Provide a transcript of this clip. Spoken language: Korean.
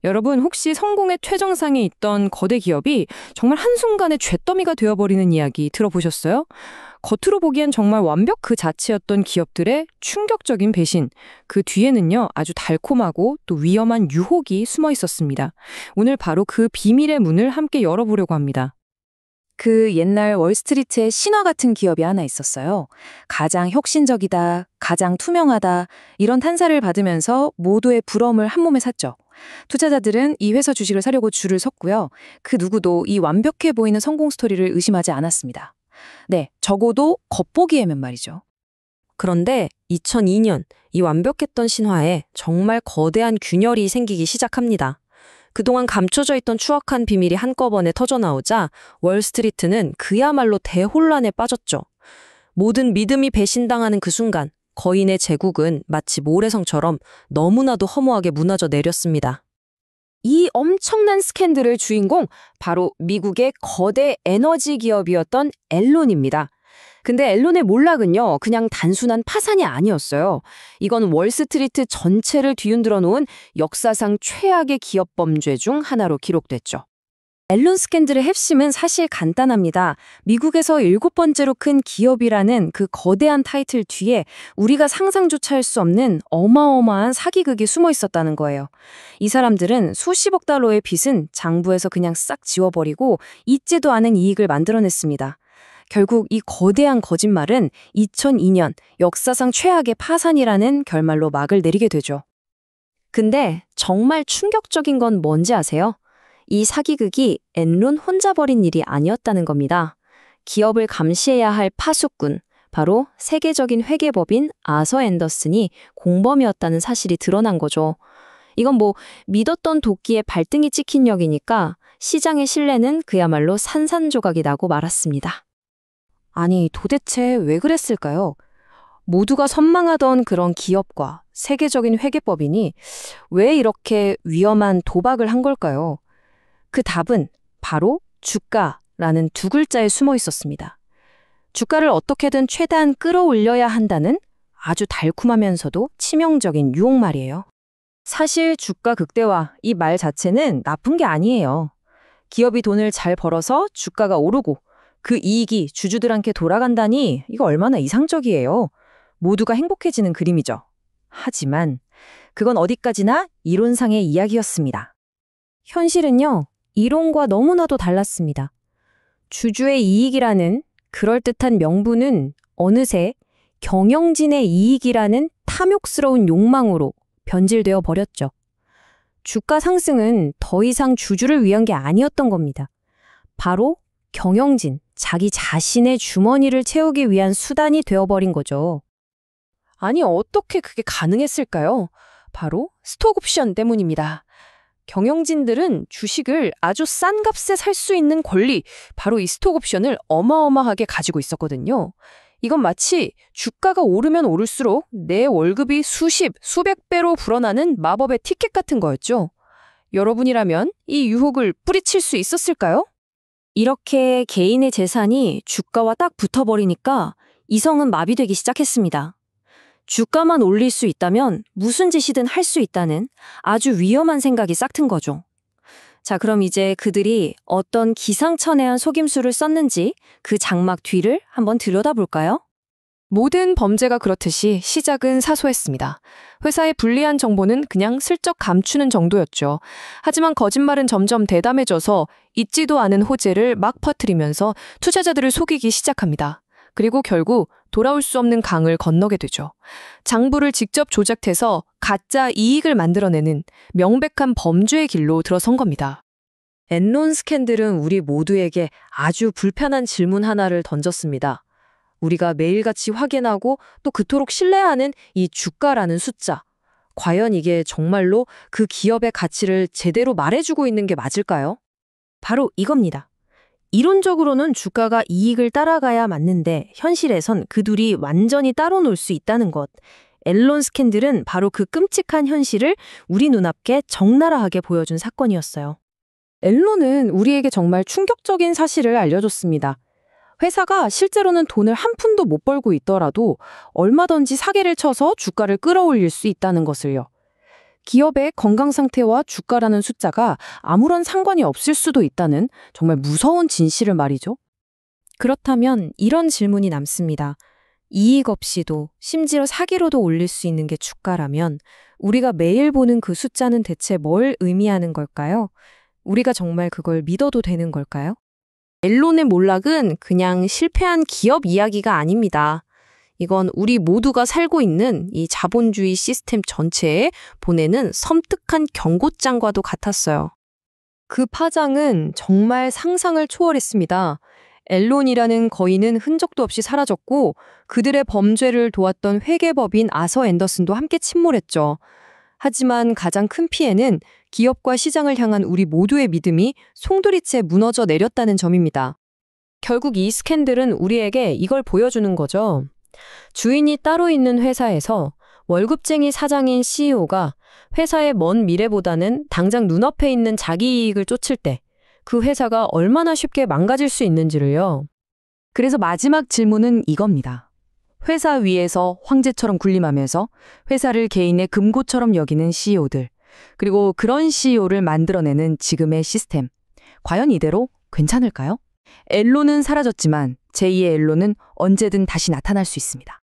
여러분, 혹시 성공의 최정상에 있던 거대 기업이 정말 한순간에 잿더미가 되어버리는 이야기 들어보셨어요? 겉으로 보기엔 정말 완벽 그 자체였던 기업들의 충격적인 배신. 그 뒤에는요, 아주 달콤하고 또 위험한 유혹이 숨어 있었습니다. 오늘 바로 그 비밀의 문을 함께 열어보려고 합니다. 그 옛날 월스트리트의 신화 같은 기업이 하나 있었어요. 가장 혁신적이다, 가장 투명하다, 이런 탄사를 받으면서 모두의 부러움을 한 몸에 샀죠. 투자자들은 이 회사 주식을 사려고 줄을 섰고요. 그 누구도 이 완벽해 보이는 성공 스토리를 의심하지 않았습니다. 네, 적어도 겉보기에만 말이죠. 그런데 2002년 이 완벽했던 신화에 정말 거대한 균열이 생기기 시작합니다. 그동안 감춰져 있던 추악한 비밀이 한꺼번에 터져나오자 월스트리트는 그야말로 대혼란에 빠졌죠. 모든 믿음이 배신당하는 그 순간 거인의 제국은 마치 모래성처럼 너무나도 허무하게 무너져 내렸습니다. 이 엄청난 스캔들의 주인공, 바로 미국의 거대 에너지 기업이었던 앨론입니다. 근데 앨론의 몰락은요, 그냥 단순한 파산이 아니었어요. 이건 월스트리트 전체를 뒤흔들어 놓은 역사상 최악의 기업 범죄 중 하나로 기록됐죠. 앨런 스캔들의 핵심은 사실 간단합니다. 미국에서 7번째로 큰 기업이라는 그 거대한 타이틀 뒤에 우리가 상상조차 할 수 없는 어마어마한 사기극이 숨어 있었다는 거예요. 이 사람들은 수십억 달러의 빚은 장부에서 그냥 싹 지워버리고 잊지도 않은 이익을 만들어냈습니다. 결국 이 거대한 거짓말은 2002년 역사상 최악의 파산이라는 결말로 막을 내리게 되죠. 근데 정말 충격적인 건 뭔지 아세요? 이 사기극이 앨런 혼자 벌인 일이 아니었다는 겁니다. 기업을 감시해야 할 파수꾼, 바로 세계적인 회계법인 아서 앤더슨이 공범이었다는 사실이 드러난 거죠. 이건 믿었던 도끼에 발등이 찍힌 역이니까 시장의 신뢰는 그야말로 산산조각이 나고 말았습니다. 아니, 도대체 왜 그랬을까요? 모두가 선망하던 그런 기업과 세계적인 회계법인이 왜 이렇게 위험한 도박을 한 걸까요? 그 답은 바로 주가라는 두 글자에 숨어 있었습니다. 주가를 어떻게든 최대한 끌어올려야 한다는 아주 달콤하면서도 치명적인 유혹 말이에요. 사실 주가 극대화, 이 말 자체는 나쁜 게 아니에요. 기업이 돈을 잘 벌어서 주가가 오르고 그 이익이 주주들한테 돌아간다니 이거 얼마나 이상적이에요. 모두가 행복해지는 그림이죠. 하지만 그건 어디까지나 이론상의 이야기였습니다. 현실은요, 이론과 너무나도 달랐습니다. 주주의 이익이라는 그럴듯한 명분은 어느새 경영진의 이익이라는 탐욕스러운 욕망으로 변질되어 버렸죠. 주가 상승은 더 이상 주주를 위한 게 아니었던 겁니다. 바로 경영진, 자기 자신의 주머니를 채우기 위한 수단이 되어버린 거죠. 아니, 어떻게 그게 가능했을까요? 바로 스톡옵션 때문입니다. 경영진들은 주식을 아주 싼 값에 살 수 있는 권리, 바로 이 스톡옵션을 어마어마하게 가지고 있었거든요. 이건 마치 주가가 오르면 오를수록 내 월급이 수십, 수백 배로 불어나는 마법의 티켓 같은 거였죠. 여러분이라면 이 유혹을 뿌리칠 수 있었을까요? 이렇게 개인의 재산이 주가와 딱 붙어버리니까 이성은 마비되기 시작했습니다. 주가만 올릴 수 있다면 무슨 짓이든 할 수 있다는 아주 위험한 생각이 싹튼 거죠. 자, 그럼 이제 그들이 어떤 기상천외한 속임수를 썼는지 그 장막 뒤를 한번 들여다볼까요? 모든 범죄가 그렇듯이 시작은 사소했습니다. 회사의 불리한 정보는 그냥 슬쩍 감추는 정도였죠. 하지만 거짓말은 점점 대담해져서 있지도 않은 호재를 막 퍼뜨리면서 투자자들을 속이기 시작합니다. 그리고 결국 돌아올 수 없는 강을 건너게 되죠. 장부를 직접 조작해서 가짜 이익을 만들어내는 명백한 범죄의 길로 들어선 겁니다. 앨런 스캔들은 우리 모두에게 아주 불편한 질문 하나를 던졌습니다. 우리가 매일같이 확인하고 또 그토록 신뢰하는 이 주가라는 숫자. 과연 이게 정말로 그 기업의 가치를 제대로 말해주고 있는 게 맞을까요? 바로 이겁니다. 이론적으로는 주가가 이익을 따라가야 맞는데 현실에선 그 둘이 완전히 따로 놀 수 있다는 것. 앨런 스캔들은 바로 그 끔찍한 현실을 우리 눈앞에 적나라하게 보여준 사건이었어요. 앨런은 우리에게 정말 충격적인 사실을 알려줬습니다. 회사가 실제로는 돈을 한 푼도 못 벌고 있더라도 얼마든지 사기를 쳐서 주가를 끌어올릴 수 있다는 것을요. 기업의 건강 상태와 주가라는 숫자가 아무런 상관이 없을 수도 있다는 정말 무서운 진실을 말이죠. 그렇다면 이런 질문이 남습니다. 이익 없이도 심지어 사기로도 올릴 수 있는 게 주가라면 우리가 매일 보는 그 숫자는 대체 뭘 의미하는 걸까요? 우리가 정말 그걸 믿어도 되는 걸까요? 앨론의 몰락은 그냥 실패한 기업 이야기가 아닙니다. 이건 우리 모두가 살고 있는 이 자본주의 시스템 전체에 보내는 섬뜩한 경고장과도 같았어요. 그 파장은 정말 상상을 초월했습니다. 앨론이라는 거인은 흔적도 없이 사라졌고 그들의 범죄를 도왔던 회계법인 아서 앤더슨도 함께 침몰했죠. 하지만 가장 큰 피해는 기업과 시장을 향한 우리 모두의 믿음이 송두리째 무너져 내렸다는 점입니다. 결국 이 스캔들은 우리에게 이걸 보여주는 거죠. 주인이 따로 있는 회사에서 월급쟁이 사장인 CEO가 회사의 먼 미래보다는 당장 눈앞에 있는 자기 이익을 쫓을 때 그 회사가 얼마나 쉽게 망가질 수 있는지를요. 그래서 마지막 질문은 이겁니다. 회사 위에서 황제처럼 군림하면서 회사를 개인의 금고처럼 여기는 CEO들, 그리고 그런 CEO를 만들어내는 지금의 시스템. 과연 이대로 괜찮을까요? 앨론은 사라졌지만 제2의 앨론은 언제든 다시 나타날 수 있습니다.